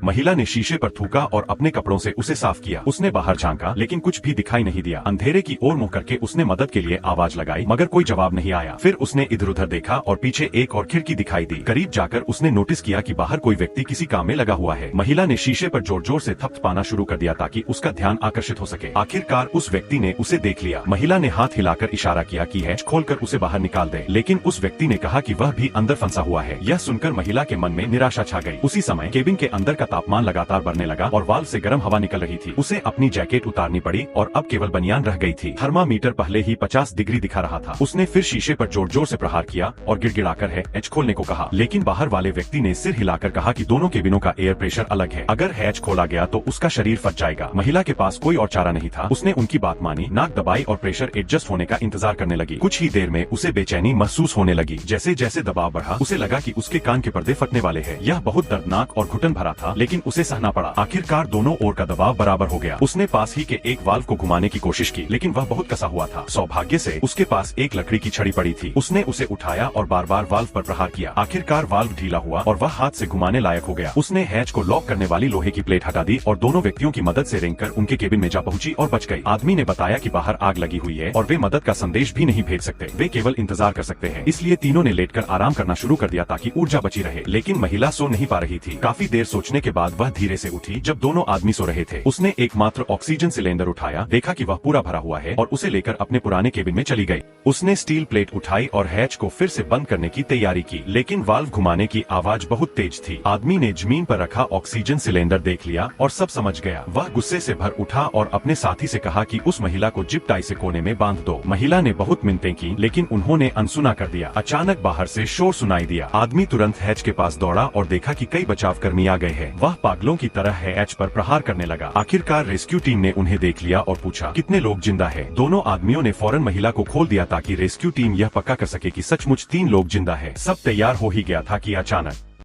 महिला ने शीशे पर थूका और अपने कपड़ों से उसे साफ किया। उसने बाहर झांका लेकिन कुछ भी दिखाई नहीं दिया। अंधेरे की ओर मुंह करके उसने मदद के लिए आवाज लगाई मगर कोई जवाब नहीं आया। फिर उसने इधर उधर देखा और पीछे एक और खिड़की दिखाई दी। करीब जाकर उसने नोटिस किया कि बाहर कोई व्यक्ति किसी काम में लगा हुआ है। महिला ने शीशे पर जोर जोर से थपथपाना शुरू कर दिया ताकि उसका ध्यान आकर्षित हो सके। आखिरकार उस व्यक्ति ने उसे देख लिया। महिला ने हाथ हिलाकर इशारा किया कि हैच खोलकर उसे बाहर निकाल दे, लेकिन उस व्यक्ति ने कहा कि वह भी अंदर फंसा हुआ है। यह सुनकर महिला के मन में निराशा छा गई। उसी समय केबिन के अंदर का तापमान लगातार बढ़ने लगा और वाल्व से गर्म हवा निकल रही थी। उसे अपनी जैकेट उतारनी पड़ी और अब केवल बनियान रह गई थी। थर्मामीटर पहले ही 50 डिग्री दिखा रहा था। उसने फिर शीशे पर जोर जोर से प्रहार किया और गिड़गिड़ाकर हैच खोलने को कहा, लेकिन बाहर वाले व्यक्ति ने सिर हिलाकर कहा कि दोनों केबिनों का एयर प्रेशर अलग है। अगर हैच खोला गया तो उसका शरीर फट जाएगा। महिला के पास कोई और चारा नहीं था। उसने उनकी बात मानी, नाक दबाई और प्रेशर एडजस्ट होने का इंतजार करने लगी। कुछ ही देर में उसे बेचैनी महसूस होने लगी। जैसे जैसे दबाव बढ़ा उसे लगा कि उसके कान के पर्दे फटने वाले हैं। यह बहुत दर्दनाक और घुटन भरा था, लेकिन उसे सहना पड़ा। आखिरकार दोनों ओर का दबाव बराबर हो गया। उसने पास ही के एक वाल्व को घुमाने की कोशिश की, लेकिन वह बहुत कसा हुआ था। सौभाग्य से उसके पास एक लकड़ी की छड़ी पड़ी थी। उसने उसे उठाया और बार बार वाल्व पर प्रहार किया। आखिरकार वाल्व ढीला हुआ और वह हाथ से घुमाने लायक हो गया। उसने हैच को लॉक करने वाली लोहे की प्लेट हटा दी और दोनों व्यक्तियों की मदद से रेंगकर उनके केबिन में जा पहुंची और बच गई। आदमी ने बताया कि बाहर आग लगी हुई है और वे मदद का संदेश भी नहीं भेज सकते। वे केवल इंतजार कर सकते हैं। इसलिए तीनों ने लेटकर आराम करना शुरू कर दिया ताकि ऊर्जा बची रहे। लेकिन महिला सो नहीं पा रही थी। काफी देर सोचने के बाद वह धीरे से उठी। जब दोनों आदमी सो रहे थे उसने एकमात्र ऑक्सीजन सिलेंडर उठाया, देखा कि वह पूरा भरा हुआ है और उसे लेकर अपने पुराने केबिन में चली गई। उसने स्टील प्लेट उठाई और हैच को फिर से बंद करने की तैयारी की, लेकिन वाल्व घुमाने की आवाज बहुत तेज थी। आदमी ने जमीन पर रखा ऑक्सीजन सिलेंडर देख लिया और सब समझ गया। वह गुस्से से भर उठा और अपने साथी से कहा कि उस महिला को जिप टाई से कोने में बांध दो। महिला ने बहुत मिन्नतें की, लेकिन उन्होंने अनसुना कर दिया। अचानक बाहर से शोर सुनाई दिया। आदमी तुरंत हैच के पास दौड़ा और देखा कि कई बचाव कर्मी आ गए हैं। वह पागलों की तरह हैच पर प्रहार करने लगा। आखिरकार रेस्क्यू टीम ने उन्हें देख लिया और पूछा, कितने लोग जिंदा है? दोनों आदमियों ने फौरन महिला को खोल दिया ताकि रेस्क्यू टीम यह पक्का कर सके कि सचमुच 3 लोग जिंदा है। सब तैयार हो ही गया था कि अचानक